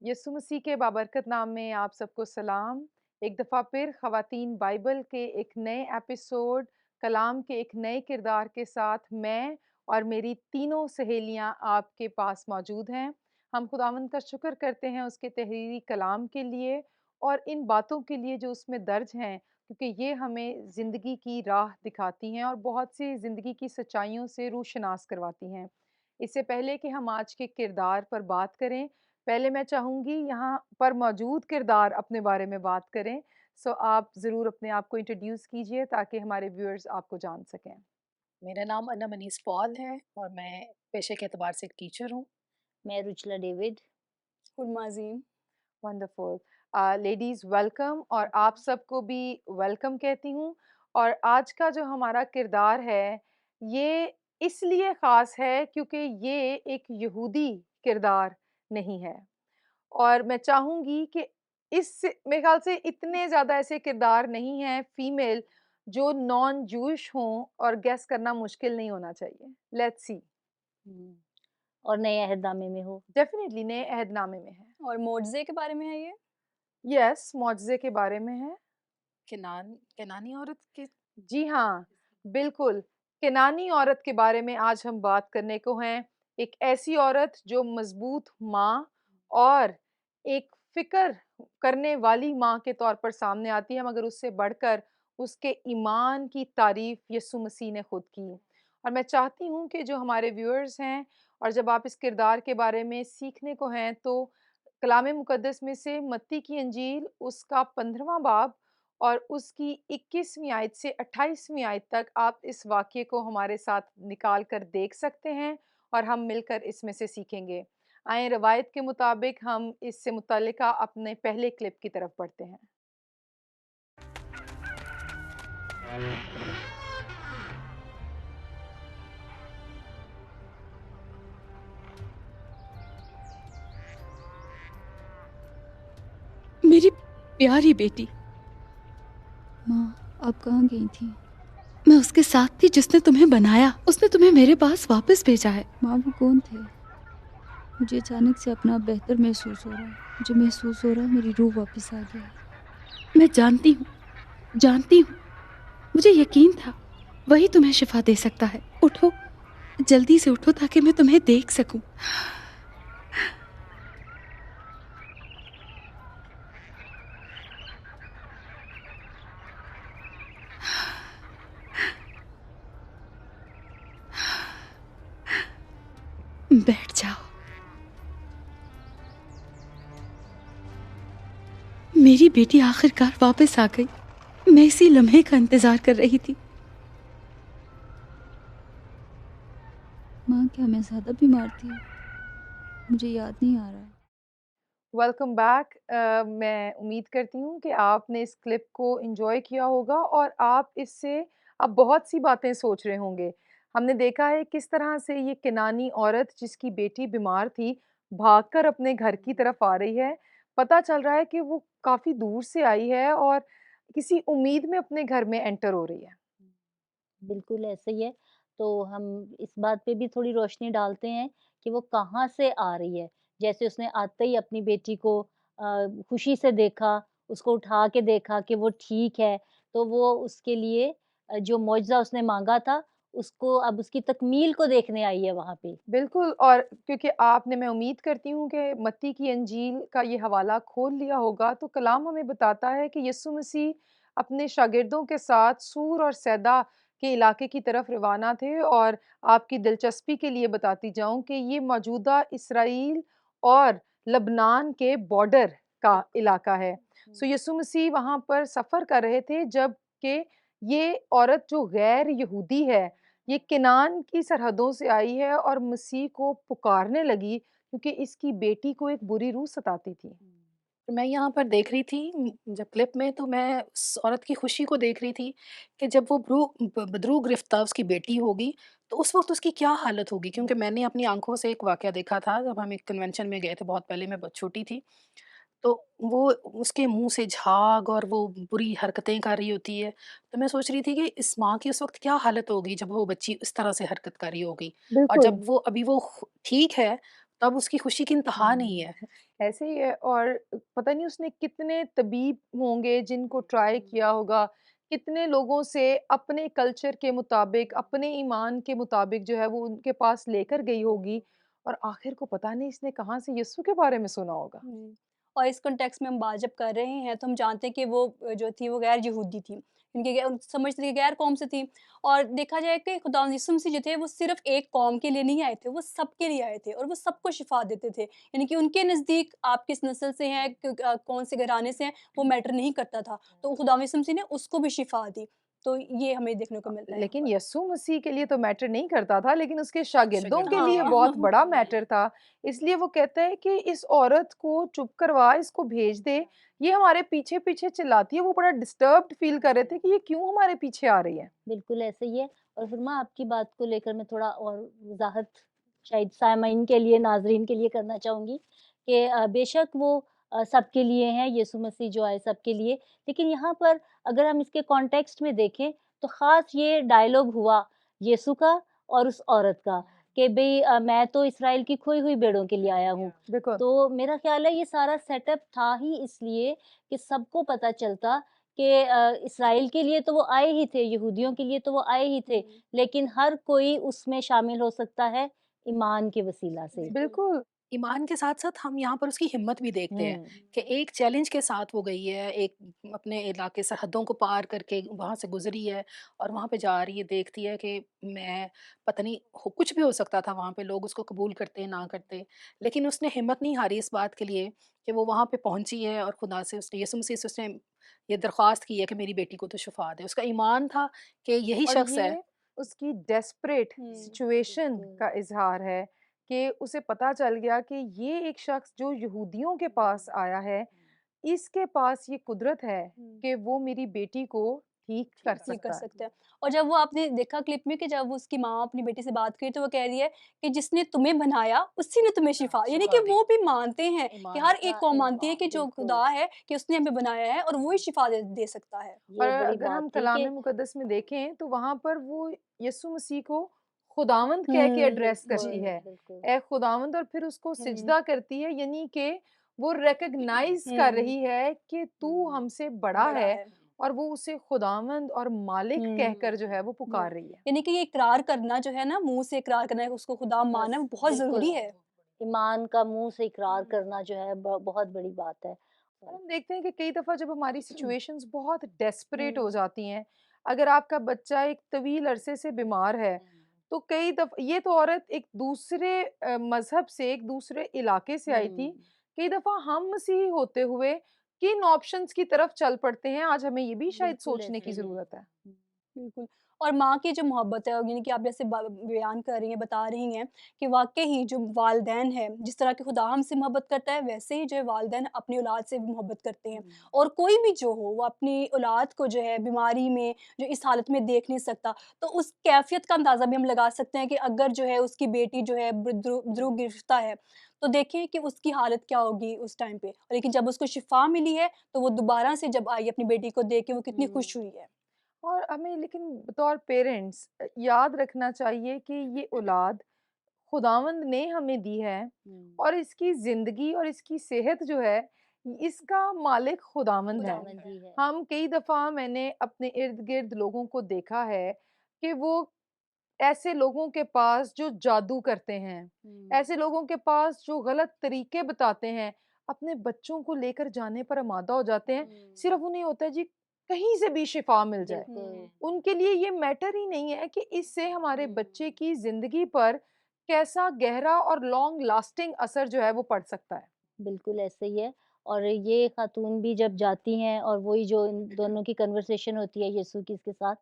यीशु मसीह के बाबरकत नाम में आप सबको सलाम। एक दफ़ा फिर ख़वातीन बाइबल के एक नए एपिसोड कलाम के एक नए किरदार के साथ मैं और मेरी तीनों सहेलियां आपके पास मौजूद हैं। हम खुदावंद का शुक्र करते हैं उसके तहरीरी कलाम के लिए और इन बातों के लिए जो उसमें दर्ज हैं, क्योंकि ये हमें ज़िंदगी की राह दिखाती हैं और बहुत सी ज़िंदगी की सच्चाइयों से रूशनास करवाती हैं। इससे पहले कि हम आज के किरदार पर बात करें, पहले मैं चाहूँगी यहाँ पर मौजूद किरदार अपने बारे में बात करें। सो आप ज़रूर अपने आप को इंट्रोड्यूस कीजिए ताकि हमारे व्यूअर्स आपको जान सकें। मेरा नाम अन्ना मनीष पॉल है और मैं पेशे के एतबार से एक टीचर हूँ। मैं रुचिला डेविड। गुलमाज़ीन। वंडरफुल। लेडीज़ वेलकम और आप सबको भी वेलकम कहती हूँ। और आज का जो हमारा किरदार है, ये इसलिए ख़ास है क्योंकि ये एक यहूदी किरदार नहीं है। और मैं चाहूँगी कि इस मेरे ख़्याल से इतने ज़्यादा ऐसे किरदार नहीं हैं फीमेल जो नॉन जूइश हों और गेस करना मुश्किल नहीं होना चाहिए। Let's see. हुँ, और नए अहदनामे में हो। डेफ़िनिटली नए अहदनामे में है। और मोज़े के बारे में है ये? यस, मुआज़ज़े के बारे में है। केनानी औरत के। जी हाँ, बिल्कुल। केनानी औरत के बारे में आज हम बात करने को हैं। एक ऐसी औरत जो मज़बूत माँ और एक फ़िक्र करने वाली माँ के तौर पर सामने आती है, मगर उससे बढ़कर उसके ईमान की तारीफ़ यीशु मसीह ने खुद की। और मैं चाहती हूँ कि जो हमारे व्यूअर्स हैं और जब आप इस किरदार के बारे में सीखने को हैं, तो कलाम मुक़द्दस में से मत्ती की इंजील उसका 15वां बाब और उसकी 21वीं आयत से 28वीं आयत तक आप इस वाक़ये को हमारे साथ निकाल कर देख सकते हैं और हम मिलकर इसमें से सीखेंगे। आइए रवायत के मुताबिक हम इससे मुतल्लिका अपने पहले क्लिप की तरफ बढ़ते हैं। मेरी प्यारी बेटी। माँ, आप कहाँ गई थी? मैं उसके साथ थी जिसने तुम्हें बनाया। उसने तुम्हें मेरे पास वापस भेजा है। माँ, वो कौन थे? मुझे अचानक से अपना बेहतर महसूस हो रहा है। मुझे महसूस हो रहा है मेरी रूह वापस आ गई। मैं जानती हूँ, जानती हूँ। मुझे यकीन था वही तुम्हें शिफा दे सकता है। उठो, जल्दी से उठो ताकि मैं तुम्हें देख सकूं। बैठ जाओ। मेरी बेटी आखिरकार वापस आ गई। मैं इसी लम्हे का इंतजार कर रही थी। माँ, क्या मैं ज़्यादा बीमार थी? मुझे याद नहीं आ रहा है। Welcome back. मैं उम्मीद करती हूँ कि आपने इस क्लिप को एन्जॉय किया होगा और आप इससे अब बहुत सी बातें सोच रहे होंगे। हमने देखा है किस तरह से ये केनानी औरत जिसकी बेटी बीमार थी, भागकर अपने घर की तरफ आ रही है। पता चल रहा है कि वो काफ़ी दूर से आई है और किसी उम्मीद में अपने घर में एंटर हो रही है। बिल्कुल ऐसा ही है। तो हम इस बात पे भी थोड़ी रोशनी डालते हैं कि वो कहाँ से आ रही है। जैसे उसने आते ही अपनी बेटी को खुशी से देखा, उसको उठा के देखा कि वो ठीक है, तो वो उसके लिए जो मौजज़ा उसने माँगा था, उसको अब उसकी तकमील को देखने आई है वहाँ पे। बिल्कुल। और क्योंकि आपने मैं उम्मीद करती हूँ कि मत्ती की इंजील का ये हवाला खोल लिया होगा, तो कलाम हमें बताता है कि यीशु मसीह अपने शागिर्दों के साथ सूर और सैदा के इलाके की तरफ रवाना थे। और आपकी दिलचस्पी के लिए बताती जाऊँ कि ये मौजूदा इसराइल और लबनान के बॉर्डर का इलाका है। सो यीशु मसीह वहाँ पर सफ़र कर रहे थे जबकि ये औरत जो गैर यहूदी है, ये किनान की सरहदों से आई है और मसीह को पुकारने लगी क्योंकि इसकी बेटी को एक बुरी रूह सताती थी। मैं यहाँ पर देख रही थी जब क्लिप में, तो मैं उस औरत की खुशी को देख रही थी कि जब वो बदरू गिरफ्तार उसकी बेटी होगी, तो उस वक़्त उसकी क्या हालत होगी, क्योंकि मैंने अपनी आँखों से एक वाक़या देखा था जब हम एक कन्वेंशन में गए थे बहुत पहले, मैं बहुत छोटी थी। तो वो उसके मुँह से झाग और वो बुरी हरकतें कर रही होती है। तो मैं सोच रही थी कि इस माँ की उस वक़्त क्या हालत होगी जब वो बच्ची इस तरह से हरकत कर रही होगी। और बिल्कुल। जब वो अभी वो ठीक है, तब उसकी खुशी की इंतहा नहीं है। ऐसे ही है और पता नहीं उसने कितने तबीब होंगे जिनको ट्राई किया होगा, कितने लोगों से अपने कल्चर के मुताबिक, अपने ईमान के मुताबिक जो है वो उनके पास लेकर गई होगी और आखिर को पता नहीं इसने कहाँ से यीशु के बारे में सुना होगा। जी। और इस कॉन्टेक्स्ट में हम बात जब कर रहे हैं तो हम जानते हैं कि वो जो थी वो गैर यहूदी थी। इनके समझते थे कि गैर कौम से थी और देखा जाए कि खुदा यीशु मसीह जो थे वो सिर्फ़ एक कौम के लिए नहीं आए थे, वो सबके लिए आए थे और वो सबको शिफ़ा देते थे। यानी कि उनके नज़दीक आप किस नस्ल से हैं, कौन से घराने से हैं, वो मैटर नहीं करता था। तो खुदा यीशु मसीह ने उसको भी शिफ़ा दी। तो ये हमें देखने को मिलता है यहाँ लेकिन पर। यीशु मसीह के लिए तो मैटर नहीं करता था, लेकिन उसके शागिर्दों के शागिर्दों के लिए लिए। बहुत हाँ। बड़ा मैटर था। इसलिए वो कहता है कि इस औरत को चुप करवा, इसको भेज दे। ये हमारे पीछे-पीछे चिल्लाती है। वो बड़ा डिस्टर्ब्ड फ़ील कर रहे थे कि ये क्यों हमारे पीछे आ रही है। बिल्कुल ऐसे ही है। और फिर आपकी बात को लेकर मैं थोड़ा और वज़ाहत शायद सामईन के लिए, नाज़रीन के लिए करना चाहूँगी कि बेशक वो सबके लिए हैं, यीशु मसीह जो आए सबके लिए। लेकिन यहाँ पर अगर हम इसके कॉन्टेक्स्ट में देखें, तो ख़ास ये डायलॉग हुआ यीशु का और उस औरत का कि भई मैं तो इस्राएल की खोई हुई भेड़ों के लिए आया हूँ। बिल्कुल। तो मेरा ख़्याल है ये सारा सेटअप था ही इसलिए कि सबको पता चलता कि इस्राएल के लिए तो वो आए ही थे, यहूदियों के लिए तो वो आए ही थे, लेकिन हर कोई उसमें शामिल हो सकता है ईमान के वसीला से। बिल्कुल। ईमान के साथ-साथ हम यहाँ पर उसकी हिम्मत भी देखते हैं हुँ। कि एक चैलेंज के साथ वो गई है, एक अपने इलाके सरहदों को पार करके वहाँ से गुज़री है और वहाँ पे जा रही है, देखती है कि मैं पता नहीं हो कुछ भी हो सकता था वहाँ पे, लोग उसको कबूल करते, ना करते। लेकिन उसने हिम्मत नहीं हारी इस बात के लिए कि वो वहाँ पे पहुँची है और खुदा से उसने यीशु मसीह से उसने ये दरख्वास्त की है कि मेरी बेटी को तो शिफ़ा दे। उसका ईमान था कि यही और शख्स है। ये उसकी डेस्परेट हुँ। सिचुएशन बिल्कुल। का इज़हार है कि उसे पता चल गया कि ये एक शख्स जो यहूदियों के पास आया है, इसके पास ये कुदरत है हुँ। कि वो मेरी बेटी को ठीक कर ठीक कर सकता है। सकते हैं। और जब वो आपने देखा क्लिप में कि जब वो उसकी माँ अपनी बेटी से बात करी तो वो कह रही है कि जिसने तुम्हें बनाया उसी ने तुम्हें शिफ़ा, यानी कि शिफ़ा दी। वो भी मानते हैं कि ईमान हर है। एक कौम मानती है ईमान कि जो बिल्कुल, खुदा है कि उसने हमें बनाया है और वो ही शिफ़ा दे सकता है। और ये बड़ी अगर बात हम थी कलाम कि मुक़द्दस में देखें तो वहाँ पर वो यीशु मसीह को खुदावंद कह के हुँ। एड्रेस जी। करती बिल्कुल, है। बिल्कुल। ए खुदावंद और फिर उसको हुँ। सिजदा करती है यानी कि वो रिकॉग्नाइज़ कर हुँ। रही है कि तू हमसे बड़ा बड़ा है है। और वो उसे खुदावंद और मालिक हुँ। कहकर जो है वो वो पुकार रही है। यानी कि ये इकरार करना जो है ना, मुँह से इकरार करना है, उसको खुदा बस, मानना वो बहुत बिल्कुल। ज़रूरी है। ईमान का मुँह से इकरार करना जो है बहुत बड़ी बात है। और हम देखते हैं कि कई दफ़ा जब हमारी सिचुएशंस बहुत डेस्परेट हो हुँ। जाती हैं, अगर आपका बच्चा एक तवील अरसे से बीमार है, तो कई ये तो औरत एक दूसरे मज़हब से, एक दूसरे इलाके से आई थी। हुँ, कई दफ़ा हम मसीही होते हुए किन ऑप्शंस की तरफ चल पड़ते हैं, आज हमें ये भी शायद बिल्कुल सोचने ऐसे की ही है। ज़रूरत है। बिल्कुल। और माँ की जो मोहब्बत है यानी कि आप जैसे बयान कर रही हैं, बता रही हैं कि वाक़ई ही जो वालिदैन है, जिस तरह के खुदा हमसे मोहब्बत करता है, वैसे ही जो है वालिदैन अपनी औलाद से भी मोहब्बत करते हैं। और कोई भी जो हो, वो अपनी औलाद को जो है बीमारी में, जो इस हालत में देख नहीं सकता, तो उस कैफ़ियत का अंदाज़ा भी हम लगा सकते हैं कि अगर जो है उसकी बेटी जो है बुज़ुर्ग गिरफ़्ता है, तो देखिए कि उसकी हालत क्या होगी उस टाइम पे। लेकिन जब उसको शिफ़ा मिली है, तो वो दोबारा से जब आई अपनी बेटी को देख के वो कितनी खुश हुई है। और हमें लेकिन बतौर पेरेंट्स याद रखना चाहिए कि ये औलाद खुदावंद ने हमें दी है हुँ, और इसकी ज़िंदगी और इसकी सेहत जो है, इसका मालिक खुदावंद है। खुदावंद ही है। हम कई दफ़ा मैंने अपने इर्द-गिर्द लोगों को देखा है कि वो ऐसे लोगों के पास जो जादू करते हैं, हुँ, ऐसे लोगों के पास जो गलत तरीके बताते हैं, अपने बच्चों को लेकर जाने पर आमादा हो जाते हैं। सिर्फ़ उन्हें होता है जी कहीं से भी शिफ़ा मिल जाए। बिल्कुल। उनके लिए ये मैटर ही नहीं है कि इससे हमारे बच्चे की ज़िंदगी पर कैसा गहरा और लॉन्ग लास्टिंग असर जो है वो पड़ सकता है। बिल्कुल ऐसे ही है। और ये खातून भी जब जाती हैं और वही जो इन दोनों की कन्वर्सेशन होती है यीशु की इसके साथ,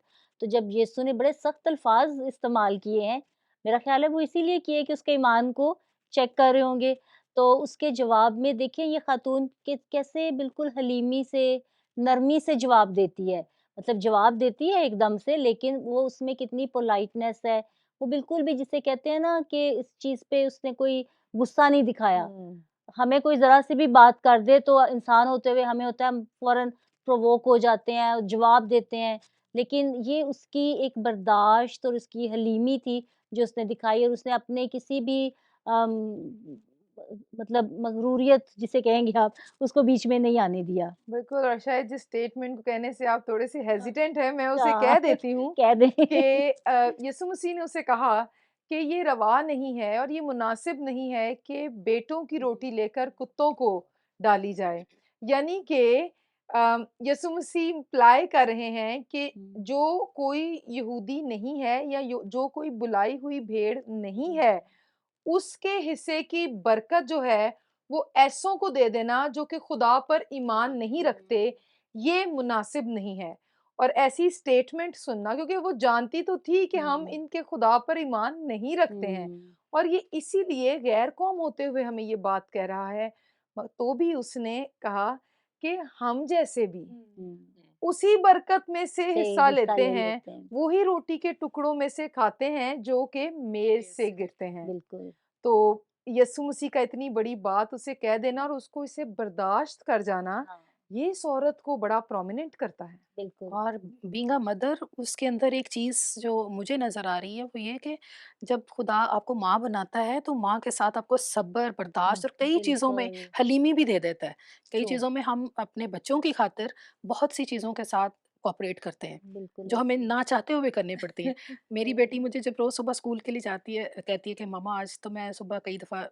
तो जब यीशु ने बड़े सख्त अल्फाज इस्तेमाल किए हैं, मेरा ख्याल है वो इसीलिए किए कि उसके ईमान को चेक कर रहे होंगे। तो उसके जवाब में देखिए ये खातून के कैसे बिल्कुल हलीमी से, नरमी से जवाब देती है। मतलब जवाब देती है एकदम से, लेकिन वो उसमें कितनी पोलाइटनेस है, वो बिल्कुल भी जिसे कहते हैं ना कि इस चीज़ पे उसने कोई गुस्सा नहीं दिखाया। हुँ। हमें कोई ज़रा-सी भी बात कर दे तो इंसान होते हुए हमें होता है हम फ़ौरन प्रोवोक हो जाते हैं, जवाब देते हैं। लेकिन ये उसकी एक बर्दाश्त और उसकी हलीमी थी जो उसने दिखाई और उसने अपने किसी भी अम, मतलब मगरूरियत जिसे कहेंगे आप, उसको बीच में नहीं आने दिया। बिल्कुल, और शायद जिस स्टेटमेंट को कहने से आप थोड़े-से हेज़िटेंट हैं, मैं उसे हाँ, कह देती हूँ कह दें। कि यीशु मसीह ने उसे कहा कि ये रवा नहीं है और ये मुनासिब नहीं है कि बेटों की रोटी लेकर कुत्तों को डाली जाए। यानी कि यीशु मसीह इम्प्लाई कर रहे हैं कि हुँ, जो कोई यहूदी नहीं है या जो कोई बुलाई हुई भेड़ नहीं हुँ, है, उसके हिस्से की बरकत जो है, वो ऐसों को दे देना जो कि खुदा पर ईमान नहीं रखते, ये मुनासिब नहीं है। और ऐसी स्टेटमेंट सुनना, क्योंकि वो जानती तो थी कि हम हुँ, इनके खुदा पर ईमान नहीं रखते हैं, हुँ, और ये इसीलिए गैर कौम होते हुए हमें ये बात कह रहा है। तो भी उसने कहा कि हम जैसे भी हुँ, उसी बरकत में से से हिस्सा हिस्सा लेते ले हैं, लेते हैं। वो ही रोटी के टुकड़ों में से खाते हैं जो कि मेज़ से गिरते हैं। बिल्कुल, तो यीशु मसीह का इतनी बड़ी बात उसे कह देना और उसको इसे बर्दाश्त कर जाना, हाँ, ये इस औरत को बड़ा प्रोमिनेंट करता है। बिल्कुल। और बीइंग अ मदर उसके अंदर एक चीज़ जो मुझे नज़र आ रही है वो ये कि जब खुदा आपको माँ बनाता है तो माँ के साथ आपको सब्र, बर्दाश्त और कई चीज़ों में बिल्कुल, हलीमी भी दे देता है। कई ट्रू। चीज़ों में हम अपने बच्चों की खातिर बहुत सी चीज़ों के साथ कोऑपरेट करते हैं, बिल्कुल जो हमें ऐसे ही। ना चाहते हुए करनी पड़ती हैं। मेरी सही बेटी मुझे जब रोज़ सुबह स्कूल के लिए जाती है, कहती है कि मम्मा आज तो मैं सुबह कई दफ़ा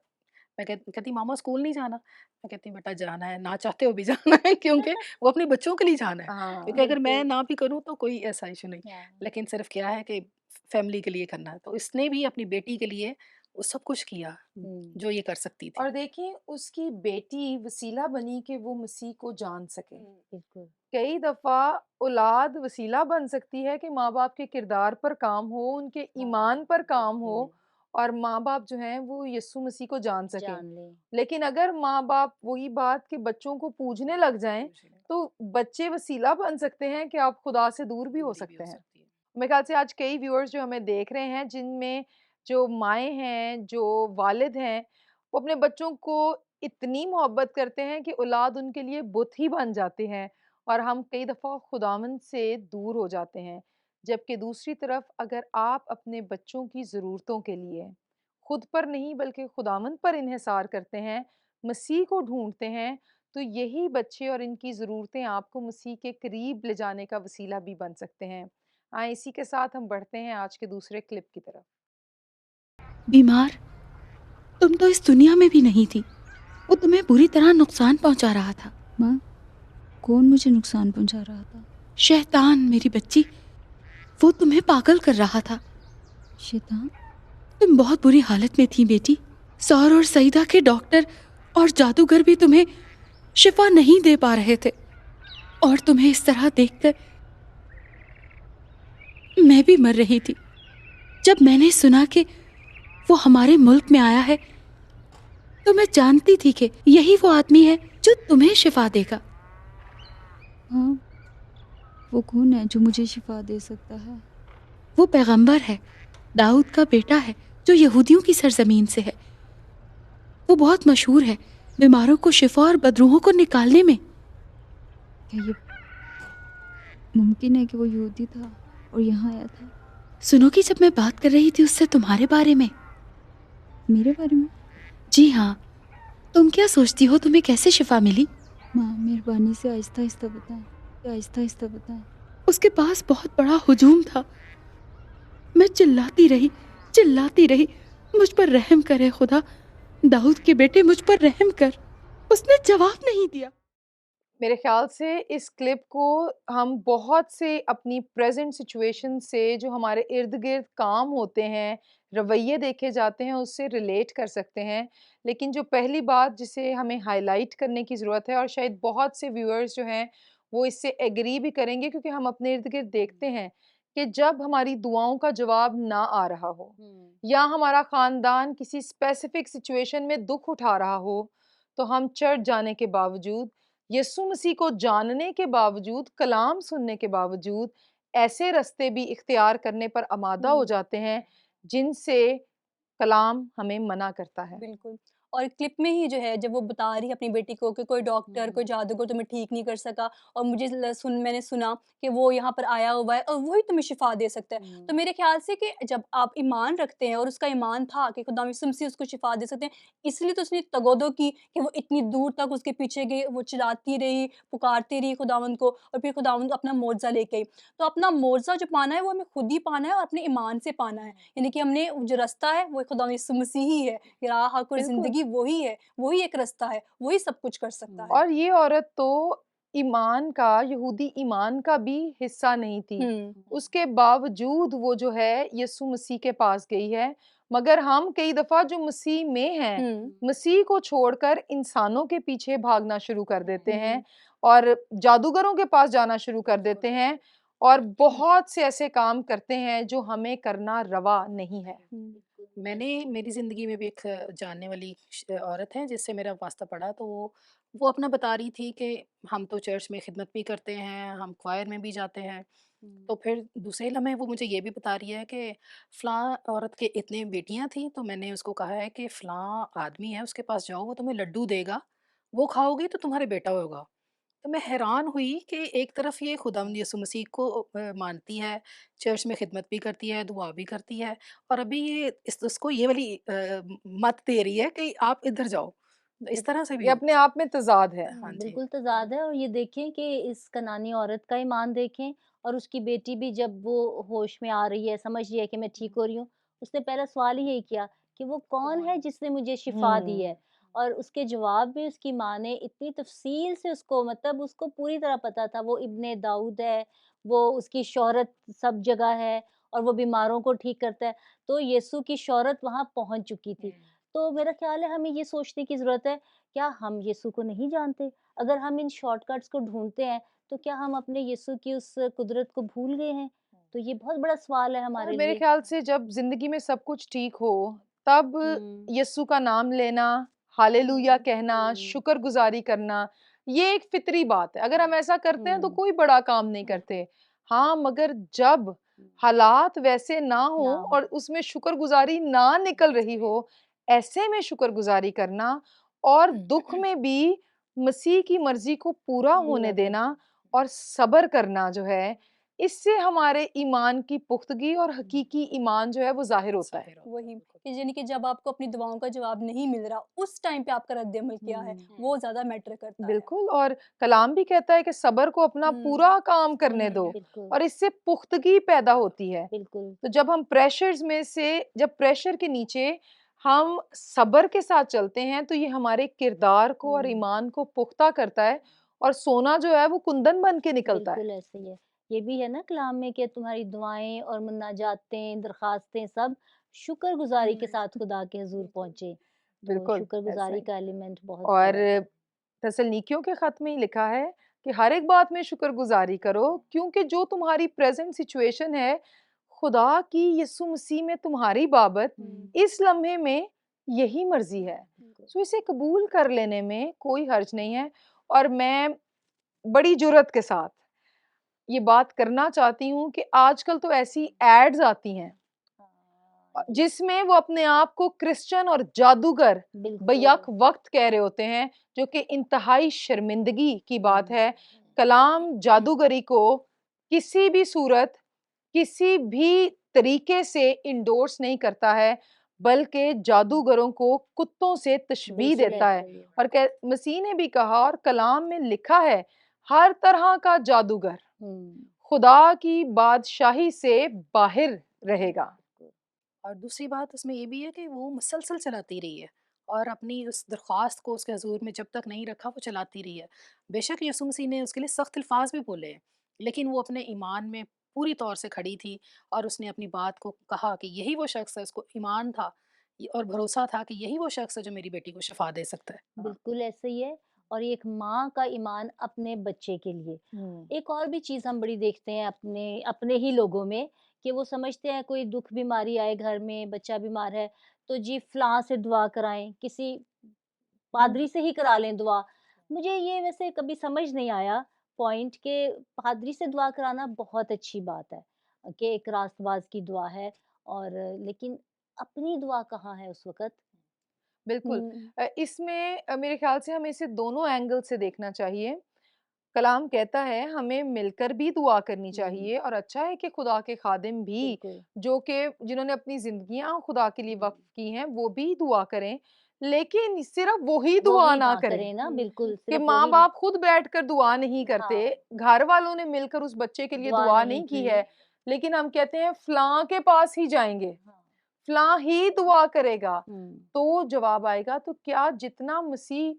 मैं कहती मामा स्कूल नहीं जाना? मैं कहती बेटा जाना है, ना चाहते हुए भी जाना है क्योंकि वो अपने बच्चों के लिए जाना है। क्योंकि हाँ, अगर मैं बिल्कुल, ना भी करूँ तो कोई ऐसा इश्यू नहीं। हाँ, लेकिन सिर्फ़ क्या है कि फैमिली के लिए करना है। तो इसने भी अपनी बेटी के लिए वो सब कुछ किया, हुँ, जो ये कर सकती थी। और देखिए उसकी बेटी वसीला बनी कि वो मसीह को जान सके। बिल्कुल, कई दफ़ा औलाद वसीला बन सकती है कि माँ-बाप के किरदार पर काम हो, उनके हाँ, ईमान पर काम हो, बिल्कुल, और माँ-बाप जो हैं वो यीशु मसीह को जान सकें। जान लें। लेकिन अगर माँ-बाप वही बात कि बच्चों को पूजने लग जाएँ, तो बच्चे वसीला बन सकते हैं कि आप खुदा से दूर भी हो दूरी भी सकते हो हैं। सकती है। मेरे ख़्याल से आज कई व्यूअर्स जो हमें देख रहे हैं, जिनमें जो माएँ हैं, जो वालिद हैं, वो अपने बच्चों को इतनी मोहब्बत करते हैं कि औलाद उनके लिए बुत ही बन जाते हैं, और हम कई दफ़ा खुदावंद से दूर हो जाते हैं। जबकि दूसरी तरफ अगर आप अपने बच्चों की ज़रूरतों के लिए खुद पर नहीं बल्कि खुदावंद पर इन्हिसार करते हैं, मसीह को ढूँढते हैं, तो यही बच्चे और इनकी ज़रूरतें आपको मसीह के करीब ले जाने का वसीला भी बन सकते हैं। इसी के साथ हम बढ़ते हैं आज के दूसरे क्लिप की तरफ। बीमार? तुम तो इस दुनिया में भी नहीं थी। वो तुम्हें बुरी तरह नुकसान पहुंचा रहा था। माँ, कौन मुझे नुकसान पहुंचा रहा था? शैतान मेरी बच्ची, वो तुम्हें पागल कर रहा था। शैतान? तुम बहुत बुरी हालत में थी बेटी। सौर और सईदा के डॉक्टर और जादूगर भी तुम्हें शिफा नहीं दे पा रहे थे, और तुम्हें इस तरह देखकर मैं भी मर रही थी। जब मैंने सुना कि वो हमारे मुल्क में आया है, तो मैं जानती थी कि यही वो आदमी है जो तुम्हें शिफा देगा। हाँ, वो कौन है जो मुझे शिफा दे सकता है? वो पैगंबर है, दाऊद का बेटा है, जो यहूदियों की सरजमीन से है। वो बहुत मशहूर है बीमारों को शिफा और बदरूहों को निकालने में। क्या ये मुमकिन है कि वो यहूदी था और यहाँ आया था? सुनो कि जब मैं बात कर रही थी उससे तुम्हारे बारे में। मेरे बारे में? जी हाँ, तुम क्या सोचती हो तुम्हें कैसे शिफा मिली? माँ, मेहरबानी से आहिस्ता आहिस्ता बताएं, आहिस्ता आहिस्ता बताएं। उसके पास बहुत बड़ा हुजूम था। मैं चिल्लाती रही, मुझ पर रहम करे खुदा, दाऊद के बेटे मुझ पर रहम कर। उसने जवाब नहीं दिया। मेरे ख़्याल से इस क्लिप को हम बहुत से अपनी प्रेज़ेंट सिचुएशन से, जो हमारे इर्द-गिर्द काम होते हैं, रवैये देखे जाते हैं, उससे रिलेट कर सकते हैं। लेकिन जो पहली बात जिसे हमें हाइलाइट करने की ज़रूरत है, और शायद बहुत से व्यूअर्स जो हैं, वो इससे एग्री भी करेंगे, क्योंकि हम अपने इर्द-गिर्द देखते हैं कि जब हमारी दुआओं का जवाब ना आ रहा हो, हुँ, या हमारा ख़ानदान किसी स्पेसिफ़िक सिचुएशन में दुःख उठा रहा हो, तो हम चर्च जाने के बावजूद, यीशु मसीह को जानने के बावजूद, कलाम सुनने के बावजूद, ऐसे रास्ते भी इख्तियार करने पर आमादा हो हुँ, जाते हैं, जिनसे कलाम हमें मना करता है। बिल्कुल। और क्लिप में ही जो है जब वो बता रही है अपनी बेटी को कि कोई डॉक्टर, कोई जादूगर तुम्हें ठीक नहीं कर सका और मुझे मैंने सुना कि वो यहाँ पर आया हुआ है और वही तुम्हें शिफा दे सकता है। तो मेरे ख्याल से कि जब आप ईमान रखते हैं और उसका ईमान था कि खुदा यीशु मसीह उसको शिफा दे सकते हैं, इसलिए तो उसने तगोदो की कि वो इतनी दूर तक उसके पीछे गई, वो चिल्लाती रही, पुकारती रही खुदावंद को और फिर खुदावंद अपना मुआवजा लेके आई। तो अपना मुआवजा जो पाना है वो हमें खुद ही पाना है और अपने ईमान से पाना है। यानी कि हमने जो रास्ता है वो खुदा यीशु मसीह ही है, ये राह, हक और बिल्कुल। ज़िंदगी वही है, वही एक रास्ता है, वही सब कुछ कर सकता है। और ये औरत तो ईमान का, यहूदी ईमान का भी हिस्सा नहीं थी। हुँ, उसके बावजूद वो जो है यीशु मसीह के पास गई है। मगर हम कई दफ़ा जो मसीह में हैं, हुँ, मसीह को छोड़कर इंसानों के पीछे भागना शुरू कर देते हैं हुँ, और जादूगरों के पास जाना शुरू कर देते हैं और बहुत से ऐसे काम करते हैं जो हमें करना रवा नहीं है। हुँ, मैंने मेरी ज़िंदगी में भी एक जानने वाली औरत है जिससे मेरा वास्ता पड़ा, तो वो अपना बता रही थी कि हम तो चर्च में खिदमत भी करते हैं, हम क्वायर में भी जाते हैं। तो फिर दूसरे लम्हे वो मुझे ये भी बता रही है कि फ़लाँ औरत के इतने बेटियां थीं, तो मैंने उसको कहा है कि फ़लाँ आदमी है उसके पास जाओ, वो तुम्हें लड्डू देगा, वो खाओगी तो तुम्हारे बेटा होगा। तो मैं हैरान हुई कि एक तरफ ये खुदावंद यीशु मसीह को मानती है, चर्च में खिदमत भी करती है, दुआ भी करती है, और अभी ये उसको ये वाली मत दे रही है कि आप इधर जाओ। तो इस तरह से ये भी अपने आप में तज़ाद है। हाँ जी। बिल्कुल तज़ाद है और ये देखें कि इस कनानी औरत का ईमान देखें और उसकी बेटी भी जब वो होश में आ रही है, समझ रही है कि मैं ठीक हो रही हूँ, उसने पहला सवाल ही यही किया कि वो कौन है जिसने मुझे शिफ़ा दी हुँ। है? और उसके जवाब में उसकी माँ ने इतनी तफ़सील से उसको मतलब उसको पूरी तरह पता था वो इब्ने दाऊद है, वो उसकी शोहरत सब जगह है और वो बीमारों को ठीक करता है। तो यीशु की शोहरत वहाँ पहुँच चुकी थी। तो मेरा ख़्याल है हमें ये सोचने की ज़रूरत है, क्या हम यीशु को नहीं जानते? अगर हम इन शॉर्टकट्स को ढूँढते हैं, तो क्या हम अपने यीशु की उस कुदरत को भूल गए हैं? तो ये बहुत बड़ा सवाल है और हमारे मेरे लिए। ख़्याल से जब ज़िंदगी में सब कुछ ठीक हो, तब हुँ, यीशु का नाम लेना, हालेलुया कहना, शुक्रगुज़ारी करना, ये एक फ़ितरी बात है। अगर हम ऐसा करते हैं तो हुँ, कोई बड़ा काम नहीं करते। हाँ, मगर जब हालात वैसे ना हो ना हो। और उसमें शुक्रगुज़ारी ना निकल रही हो, ऐसे में शुक्रगुज़ारी करना और दुःख में भी मसीह की मर्ज़ी को पूरा होने पूरा कर देना और सब्र करना जो है, इससे हमारे ईमान की पुख्तगी और हकीकी ईमान जो है वो ज़ाहिर होता है। ज़ाहिर होता है, वही बिल्कुल। कि यानी कि जब आपको अपनी दुआओं का जवाब नहीं मिल रहा, उस टाइम पे आपका रद्द-ए-अमल क्या है, हुँ, वो ज़्यादा मैटर करता है। बिल्कुल और कलाम भी कहता है कि सब्र को अपना हुँ, पूरा काम करने दो बिल्कुल, और इससे पुख्तगी पैदा होती है। बिल्कुल। तो जब हम प्रेशर्स में से जब प्रेशर के नीचे हम सब्र के साथ चलते हैं तो ये हमारे किरदार को और हुँ, ईमान को पुख्ता करता है और सोना जो है वो कुंदन बन के निकलता है। बिल्कुल ऐसे ही है। ये भी है ना कलाम में कि तुम्हारी दुआएँ और मुनाजातें, दरख़्वास्तें सब शुक्रगुज़ारी के साथ खुदा के हज़ूर पहुँचे। तो बिल्कुल, ऐसा शुक्रगुज़ारी ही। का एलिमेंट बहुत और बड़ा है। तसल्लीकियों के खत में ही लिखा है कि हर एक बात में शुक्रगुज़ारी करो क्योंकि जो तुम्हारी प्रेज़ेंट सिचुएशन है, खुदा की यीशु मसीह में तुम्हारी बाबत हुँ, इस लम्हे में यही मर्ज़ी है। बिल्कुल। सो इसे कबूल कर लेने में कोई हर्ज नहीं है और मैं बड़ी जुर्रत के साथ ये बात करना चाहती हूँ कि आजकल तो ऐसी एड्स आती हैं हाँ जी, जिसमें वो अपने आप को क्रिश्चियन और जादूगर बिल्कुल। बैक वक्त कह रहे होते हैं जो कि इंतहाई शर्मिंदगी की बात हुँ, है। कलाम जादूगरी को किसी भी सूरत, किसी भी तरीके से इंडोर्स नहीं करता है, बल्कि जादूगरों को कुत्तों से तशबीह बिल्कुल देता ऐसा है ही है। और कह मसीह ने भी कहा और कलाम में लिखा है, हर तरह का जादूगर हुँ, खुदा की बादशाही से बाहिर रहेगा। बिल्कुल। और दूसरी बात उसमें ये भी है कि वो मुसलसल चलाती रही है और अपनी उस दरख्वास्त को उसके हजूर में जब तक नहीं रखा वो चलाती रही है। बेशक यीशु मसीह ने उसके लिए सख्त अल्फाज भी बोले हैं, लेकिन वो अपने ईमान में पूरी तौर से खड़ी थी और उसने अपनी बात को कहा कि यही वो शख्स है, उसको ईमान था और भरोसा था कि यही वो शख्स है जो मेरी बेटी को शिफा दे सकता है। बिल्कुल ऐसे ही है और ये एक माँ का ईमान अपने बच्चे के लिए। हुँ। एक और भी चीज़ हम बड़ी देखते हैं अपने अपने ही लोगों में कि वो समझते हैं कोई दुःख बीमारी आए घर में, बच्चा बीमार है, तो जी फलाँ से दुआ कराएँ, किसी पादरी से ही करा लें दुआ। मुझे ये वैसे कभी समझ नहीं आया पॉइंट कि पादरी से दुआ कराना बहुत अच्छी बात है कि एक रास्तबाज़ की दुआ है और लेकिन अपनी दुआ कहाँ है उस वक़्त? बिल्कुल। हुँ। इसमें मेरे ख़्याल से हमें इसे दोनों एंगल से देखना चाहिए। कलाम कहता है हमें मिलकर भी दुआ करनी हुँ, चाहिए और अच्छा है कि खुदा के खादिम भी बिल्कुल। जो कि जिन्होंने अपनी ज़िंदगियाँ खुदा के लिए हुँ, वक़्फ़ की हैं, वो भी दुआ करें। लेकिन सिर्फ़ वो ही वो दुआ भी ना ना करें करे ना, हुँ, बिल्कुल, कि सिर्फ़ वही माँ-बाप खुद बैठकर दुआ नहीं करते, हाँ, घर वालों ने मिलकर उस बच्चे के लिए दुआ दुआ नहीं नहीं की की। है, लेकिन हम कहते हैं फलाँ के पास ही जाएँगे, हाँ, फलाँ ही दुआ करेगा। हुँ, तो जवाब आएगा तो क्या जितना मसीह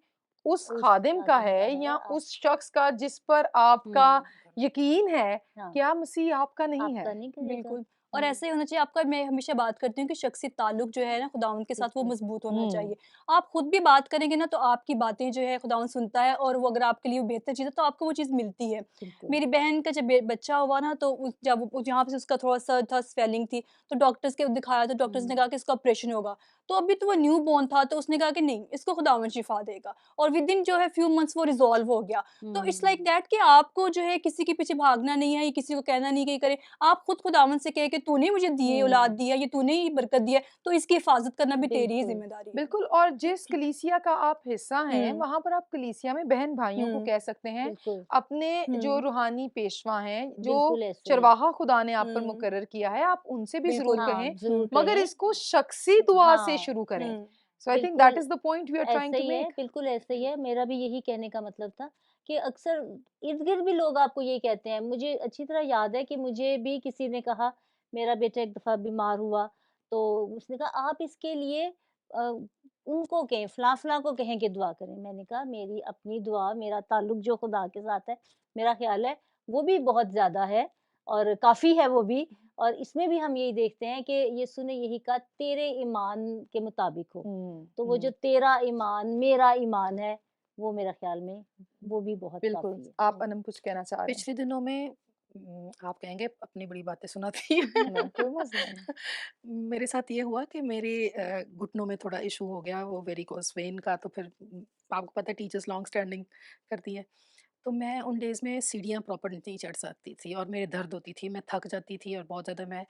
उस उस खादिम का खादिम का है है या आप उस शख्स का जिस पर आपका हुँ, यकीन है, हाँ, क्या मसीह आपका नहीं है? आपका नहीं करेगा। बिल्कुल। और हुँ, ऐसे ही होना चाहिए आपका मैं हमेशा बात करती हूँ कि शख़्सी ताल्लुक जो है ना खुदावंद के साथ वो बिल्कुल, मज़बूत होना हुँ, चाहिए। आप खुद भी बात करेंगे ना तो आपकी बातें जो है खुदावंद सुनता है और वो अगर आपके लिए बेहतर चीज़ है तो आपको वो चीज़ मिलती है। बिल्कुल। मेरी बहन का जब बच्चा हुआ ना तो जब यहाँ पे से उसका थोड़ा-सा था स्वेलिंग थी तो डॉक्टर्स के दिखाया तो डॉक्टर्स ने हुँ, कहा कि इसका ऑपरेशन होगा। तो अभी तो वो न्यू बॉर्न था तो उसने कहा कि नहीं इसको खुदावंद शिफ़ा देगा और विदिन जो है फ्यू मंथ्स वो रिज़ॉल्व हो गया। तो इट्स लाइक हुँ, दैट कि आपको जो है किसी के पीछे भागना नहीं है, या किसी को कहना नहीं कि ये करे। आप खुद खुदावंद से कहें कि तूने मुझे दी है औलाद हुँ, दी है, ये तूने ही बरकत दी है, तो इसकी हिफ़ाज़त करना भी तेरी ही बिल्कुल। ज़िम्मेदारी है। बिल्कुल और जिस कलीसिया का आप हिस्सा हैं, हुँ, वहाँ पर आप कलीसिया में बहन-भाइयों को हुँ, कह सकते हैं, बिल्कुल, अपने जो हुँ, रूहानी पेशवा हैं, जो बिल्कुल ऐसे ही है। चरवाहा खुदा ने आप पर हुँ, मुकर्रर किया है, आप उनसे भी ज़रूर बिल्कुल। हाँ, कहें, ज़रूर हुँ, मगर कहें। इसको शख़्सी दुआ से हाँ, शुरू करें। Hmm, so I think that बिल्कुल is the point we are trying ऐसे टू ही है, मेक। बिल्कुल ऐसे ही है। मेरा भी यही कहने का मतलब था कि अक्सर इर्द-गिर्द भी लोग आपको यही कहते हैं। मुझे अच्छी तरह याद है कि मुझे भी किसी ने कहा, मेरा बेटा एक दफ़ा बीमार हुआ, तो उसने कहा, "आप इसके लिए उनको कहें, फलाँ-फलाँ को कहें कि दुआ करें।" मैंने कहा, "मेरी अपनी दुआ, मेरा ताल्लुक जो खुदा के साथ है, मेरा ख़्याल है, वो भी बहुत ज़्यादा है और काफ़ी है वो भी। और इसमें भी हम यही देखते हैं कि यीशु ने यही कहा, तेरे ईमान के मुताबिक हो।" हुँ, तो वो जो हुँ, तेरा ईमान, मेरा ईमान है, वो मेरा ख़्याल में वो भी बहुत बिल्कुल। काफ़ी है। आप हुँ। अनम कुछ कहना चाह रहे हैं? पिछले दिनों में आप कहेंगे अपनी बड़ी बातें सुनाती है। नहीं, कोई मसला नहीं। मेरे साथ ये हुआ कि मेरे घुटनों में थोड़ा इशू हो गया वो वेरिकोज़ वेन का तो फिर आपको पता है टीचर्स लॉन्ग स्टैंडिंग करती है। तो मैं उन डेज़ में सीढ़ियाँ प्रॉपर नहीं चढ़ सकती थी और मेरे दर्द होती थी, मैं थक जाती थी और बहुत ज़्यादा मैं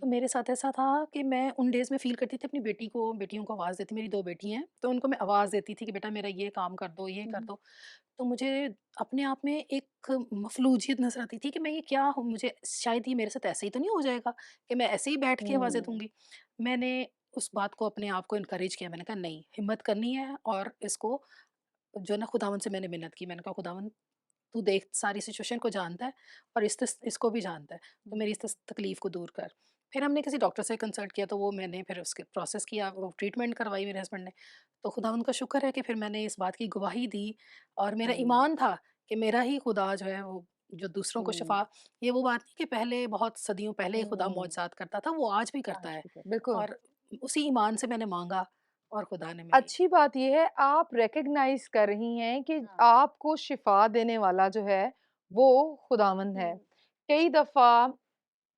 तो हुँ, मेरे साथ ऐसा था कि मैं उन डेज़ में फ़ील करती थी अपनी बेटियों को आवाज़ देती मेरी 2 बेटी हैं, तो उनको मैं आवाज़ देती थी कि बेटा मेरा ये काम कर दो, ये कर हुँ, दो। तो मुझे अपने आप में एक मफ़लूजियत नज़र आती थी कि मैं ये क्या हूँ? मुझे शायद ये मेरे साथ ऐसे ही तो नहीं हो जाएगा कि मैं ऐसे ही बैठ के आवाज़ें हुँ, दूँगी। मैंने उस बात को अपने आप को एनकरेज किया, मैंने कहा नहीं, हिम्मत करनी है और इसको जो है ना खुदावंद से मैंने मिन्नत की। मैंने कहा खुदावंद तू देख सारी सिचुएशन को जानता है और इसको भी जानता है, तो हुँ, मेरी इस तकलीफ़ को दूर कर। फिर हमने किसी डॉक्टर से कंसल्ट किया तो वो मैंने फिर उसके प्रोसेस किया, वो ट्रीटमेंट करवाई मेरे हस्बैंड ने। तो खुदावंद का शुक्र है कि फिर मैंने इस बात की गवाही दी और मेरा हुँ, ईमान था कि मेरा ही खुदा जो है वो जो दूसरों को हुँ, शफ़ा ये वो बात नहीं कि पहले बहुत सदियों पहले ही खुदा हुँ, मौजज़ात करता था, वो आज भी करता आज है भी करता है। बिल्कुल। और उसी ईमान से मैंने माँगा और खुदा ने मेरी अच्छी बात ये है आप रिकॉग्नाइज़ कर रही हैं कि हाँ, आपको शिफ़ा देने वाला जो है, हुँ, वो खुदावंद है। हुँ, कई दफ़ा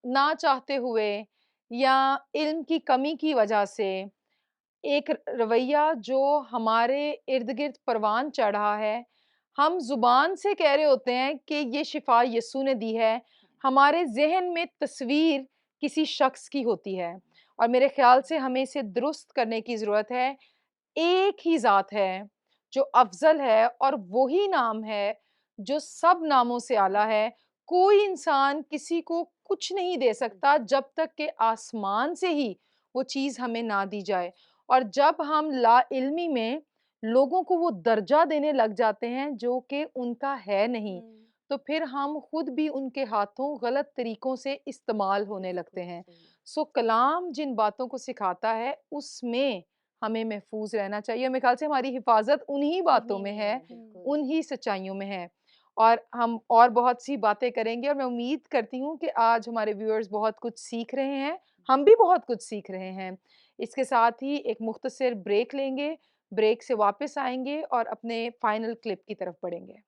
ना चाहते हुए या इल्म की कमी की वजह से एक रवैया जो हमारे इर्द-गिर्द परवान चढ़ा है, हम ज़ुबान से कह रहे होते हैं कि ये शिफ़ा यीशु ने दी है, हमारे ज़हन में तस्वीर किसी शख़्स की होती है और मेरे ख़्याल से हमें इसे दुरुस्त करने की ज़रूरत है। एक ही ज़ात है, जो अफ़ज़ल है और वही नाम है, जो सब नामों से आला है। कोई इंसान किसी को कुछ नहीं दे सकता जब तक कि आसमान से ही वो चीज़ हमें ना दी जाए और जब हम लाइल्मी में लोगों को वो दर्जा देने लग जाते हैं जो कि उनका है नहीं, हुँ, तो फिर हम खुद भी उनके हाथों गलत तरीकों से इस्तेमाल होने लगते बिल्कुल हैं। सही। सो कलाम जिन बातों को सिखाता है, उसमें हमें महफ़ूज़ रहना चाहिए। मेरे ख़्याल से हमारी हिफ़ाज़त उन्हीं बातों उन्हीं में में है, है, हुँ। बिल्कुल। उन्हीं सच्चाइयों में है। और हम और बहुत-सी बातें करेंगे और मैं उम्मीद करती हूँ कि आज हमारे व्यूअर्स बहुत कुछ सीख रहे हैं, हम भी बहुत कुछ सीख रहे हैं। इसके साथ ही एक मुख़्तसर ब्रेक लेंगे, ब्रेक से वापस आएँगे और अपने फ़ाइनल क्लिप की तरफ बढ़ेंगे।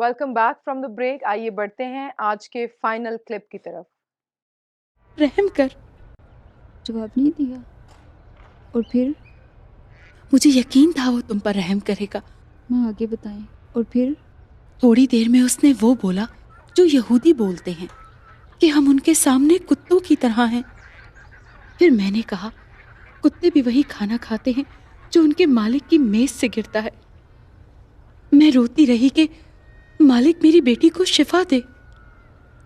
Welcome back from the break. आइए बढ़ते हैं आज के फाइनल क्लिप की तरफ। रहम कर। जवाब नहीं दिया। और फिर? मुझे यकीन था वो तुम पर रहम करेगा। माँ आगे बताएं। और फिर? थोड़ी देर में उसने वो बोला जो यहूदी बोलते हैं कि हम उनके सामने कुत्तों की तरह हैं। फिर मैंने कहा कुत्ते भी वही खाना खाते हैं जो उनके मालिक की मेज से गिरता है। मैं रोती रही कि मालिक मेरी बेटी को शिफा दे।